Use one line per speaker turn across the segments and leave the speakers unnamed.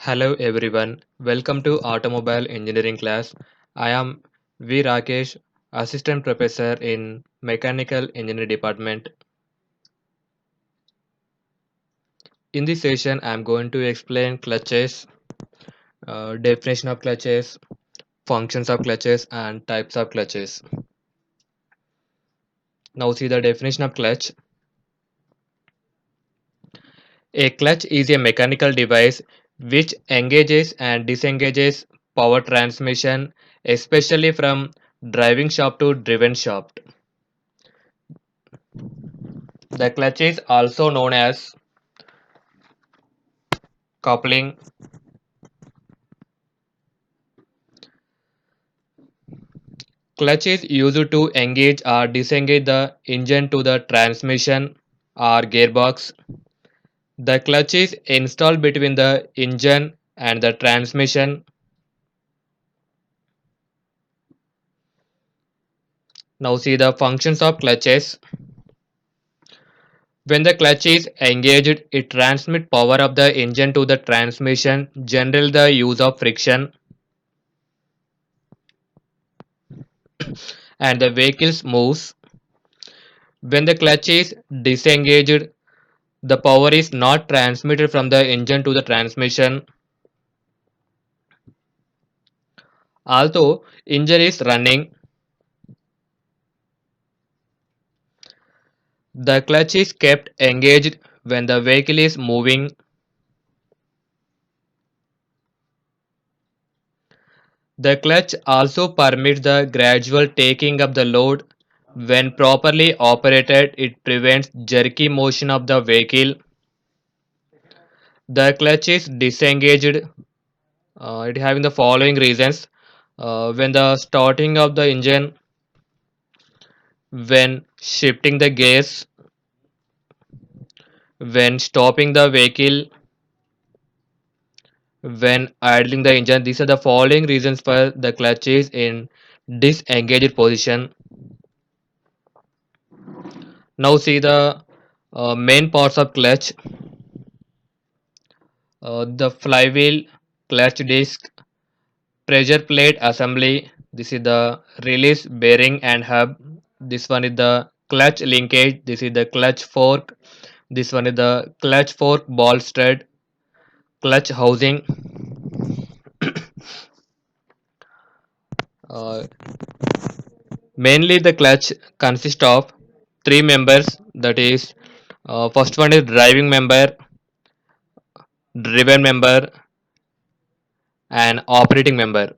Hello everyone, welcome to Automobile Engineering class. I am V. Rakesh, Assistant Professor in Mechanical Engineering Department. In this session, I am going to explain clutches, definition of clutches, functions of clutches, and types of clutches. Now see the definition of clutch. A clutch is a mechanical device which engages and disengages power transmission, especially from driving shaft to driven shaft. The clutch is also known as coupling. Clutch is used to engage or disengage the engine to the transmission or gearbox. The clutch is installed between the engine and the transmission. Now see the functions of clutches. When the clutch is engaged, it transmits power of the engine to the transmission, generally the use of friction, and the vehicle moves. When the clutch is disengaged, the power is not transmitted from the engine to the transmission. Although engine is running, the clutch is kept engaged when the vehicle is moving. The clutch also permits the gradual taking of the load. When properly operated, it prevents jerky motion of the vehicle. The clutch is disengaged, it having the following reasons. When the starting of the engine, when shifting the gears, when stopping the vehicle, when idling the engine. These are the following reasons for the clutch is in disengaged position. Now see the main parts of clutch. The flywheel, clutch disc, pressure plate assembly. This is the release bearing and hub. This one is the clutch linkage. This is the clutch fork. This one is the clutch fork ball stud, clutch housing. Uh, Mainly the clutch consists of three members, that is, first one is driving member, driven member, and operating member.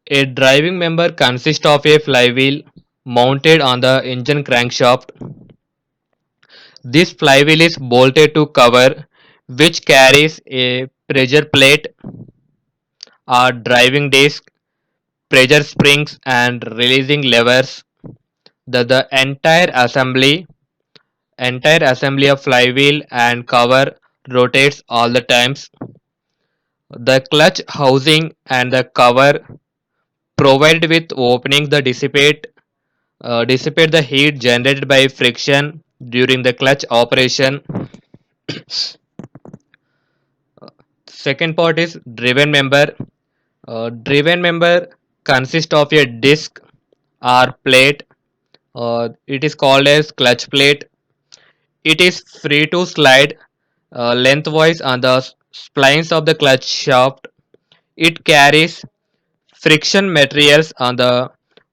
A driving member consists of a flywheel mounted on the engine crankshaft. This flywheel is bolted to cover, which carries a pressure plate or driving disc, pressure springs, and releasing levers. The entire assembly of flywheel and cover rotates all the times. The clutch housing and the cover provided with openings that dissipate the heat generated by friction during the clutch operation. Second part is driven member. Driven member consists of a disc or plate. It is called as clutch plate. It is free to slide lengthwise on the splines of the clutch shaft. It carries friction materials on the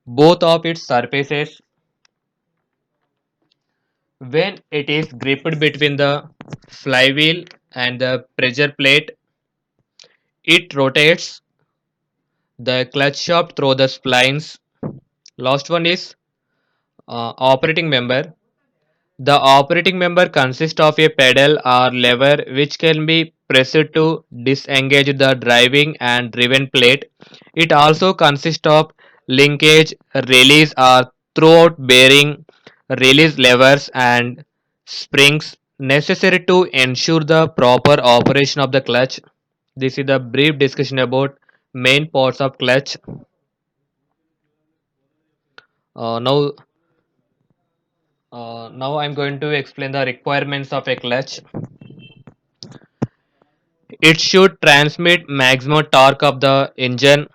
both of its surfaces. When it is gripped between the flywheel and the pressure plate, it rotates the clutch shaft through the splines. Last one is operating member. The operating member consists of a pedal or lever which can be pressed to disengage the driving and driven plate. It also consists of linkage, release or throughout bearing, release levers and springs necessary to ensure the proper operation of the clutch. This is the brief discussion about main parts of clutch. Now I'm going to explain the requirements of a clutch. It should transmit maximum torque of the engine.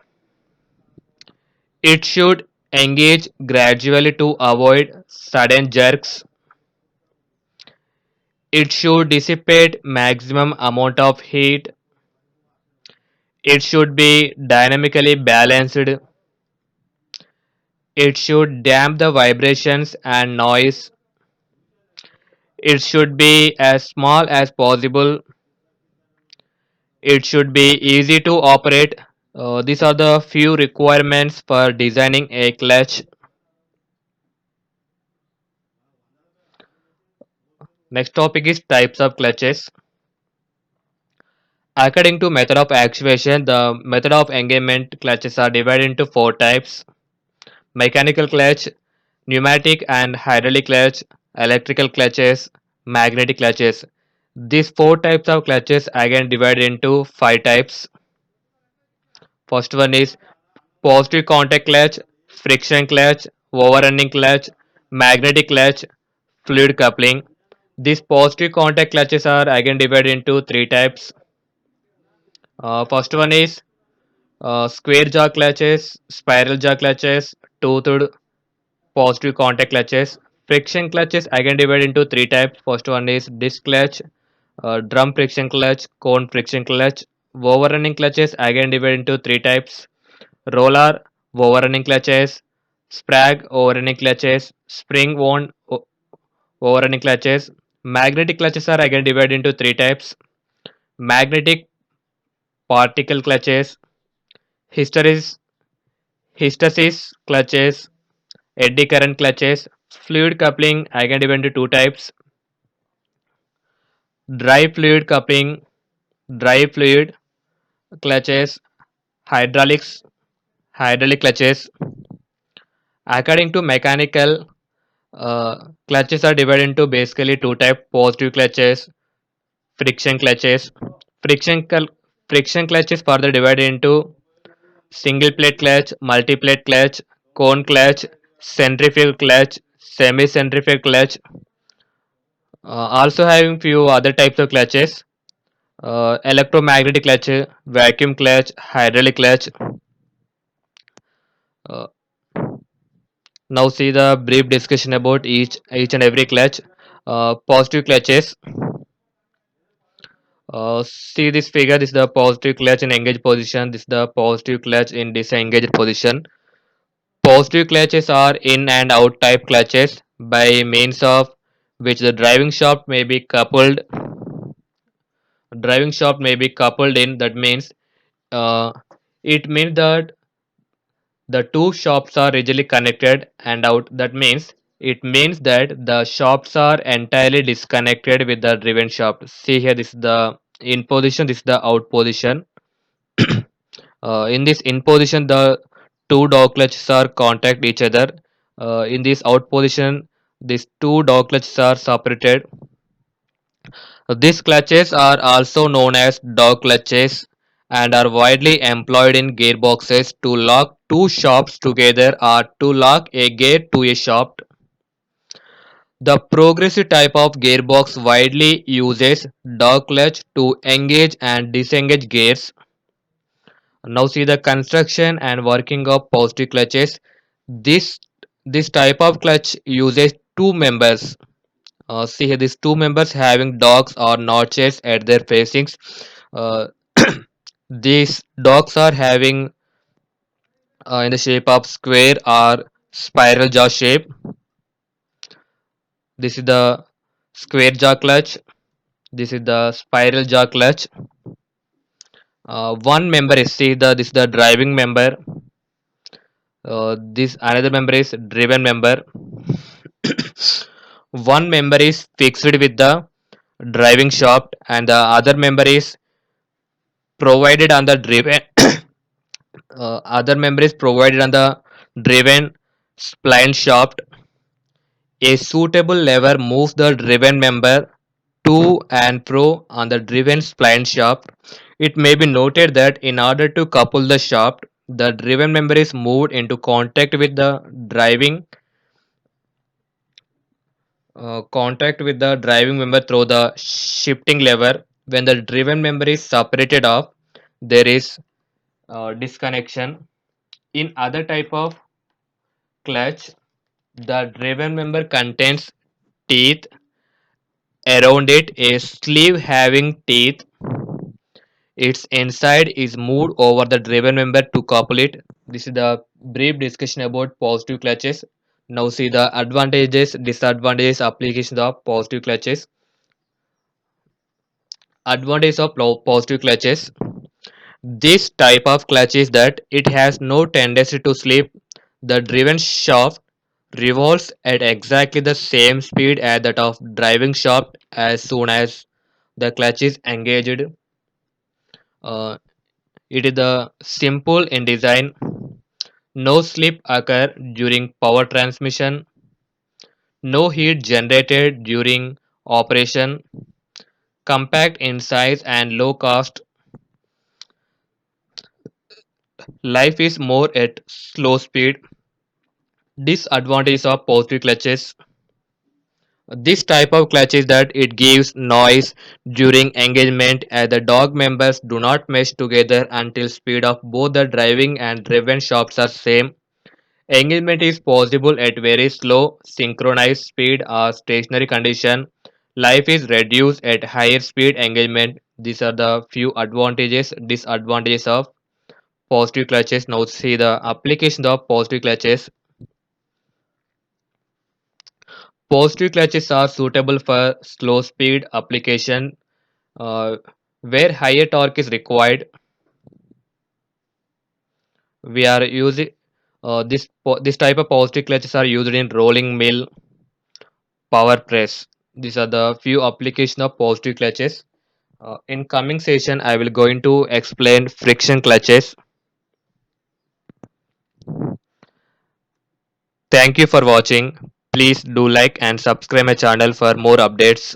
It should engage gradually to avoid sudden jerks. It should dissipate maximum amount of heat. It should be dynamically balanced. It should damp the vibrations and noise. It should be as small as possible. It should be easy to operate. These are the few requirements for designing a clutch. Next topic is types of clutches. According to method of actuation, the method of engagement clutches are divided into four types: mechanical clutch, pneumatic and hydraulic clutch, electrical clutches, magnetic clutches. These four types of clutches again divided into five types. First one is positive contact clutch, friction clutch, overrunning clutch, magnetic clutch, fluid coupling. These positive contact clutches are again divided into three types. First one is square jaw clutches, spiral jaw clutches, toothed positive contact clutches. Friction clutches again divided into three types. First one is disc clutch, drum friction clutch, cone friction clutch. Overrunning clutches again divided into three types: roller overrunning clutches, sprag overrunning clutches, spring wound overrunning clutches. Magnetic clutches are again divided into three types: magnetic particle clutches, hysteresis, hysteresis clutches, eddy current clutches. Fluid coupling again divided into two types: dry fluid coupling, dry fluid clutches, hydraulics, hydraulic clutches. According to mechanical, clutches are divided into basically two types: positive clutches, friction clutches. Friction friction clutch is further divided into single plate clutch, multi plate clutch, cone clutch, centrifugal clutch, semi centrifugal clutch. Also having few other types of clutches: electromagnetic clutch, vacuum clutch, hydraulic clutch. Uh, Now see the brief discussion about each and every clutch. Positive clutches. See this figure. This is the positive clutch in engaged position. This is the positive clutch in disengaged position. Positive clutches are in and out type clutches by means of which the driving shaft may be coupled. Driving shaft may be coupled in. That means uh, it means that the two shafts are rigidly connected and out. That means it means that the shafts are entirely disconnected with the driven shaft. See here, this is the in position, this is the out position. In this in position, the two dog clutches are contact each other. In this out position, these two dog clutches are separated. These clutches are also known as dog clutches and are widely employed in gearboxes to lock two shafts together or to lock a gear to a shaft. The progressive type of gearbox widely uses dog clutch to engage and disengage gears. Now see the construction and working of positive clutches. This this type of clutch uses two members. See here, these two members having dogs or notches at their facings. Uh, these dogs are having in the shape of square or spiral jaw shape. This is the square jaw clutch. This is the spiral jaw clutch. One member is see the this is the driving member. This another member is driven member. One member is fixed with the driving shaft and the other member is provided on the driven other member is provided on the driven spline shaft. A suitable lever moves the driven member to and fro on the driven spline shaft. It may be noted that in order to couple the shaft, the driven member is moved into contact with the driving member through the shifting lever. When the driven member is separated off, there is disconnection. In other type of clutch, the driven member contains teeth around it, a sleeve having teeth. Its inside is moved over the driven member to couple it. This is the brief discussion about positive clutches. Now see the advantages, disadvantages, applications of positive clutches. Advantage of positive clutches. This type of clutch is that it has no tendency to slip. The driven shaft revolves at exactly the same speed as that of driving shaft as soon as the clutch is engaged. Uh, it is the simple in design. No slip occur during power transmission. No heat generated during operation. Compact in size and low cost. Life is more at slow speed. Disadvantages of positive clutches. This type of clutch is that it gives noise during engagement as the dog members do not mesh together until speed of both the driving and driven shafts are same. Engagement is possible at very slow, synchronized speed or stationary condition. Life is reduced at higher speed engagement. These are the few advantages, disadvantages of positive clutches. Now see the application of positive clutches. Positive clutches are suitable for slow speed application uh, where higher torque is required. We are using this type of positive clutches are used in rolling mill, power press. These are the few application of positive clutches. In coming session, I will going to explain friction clutches. Thank you for watching. Please do like and subscribe my channel for more updates.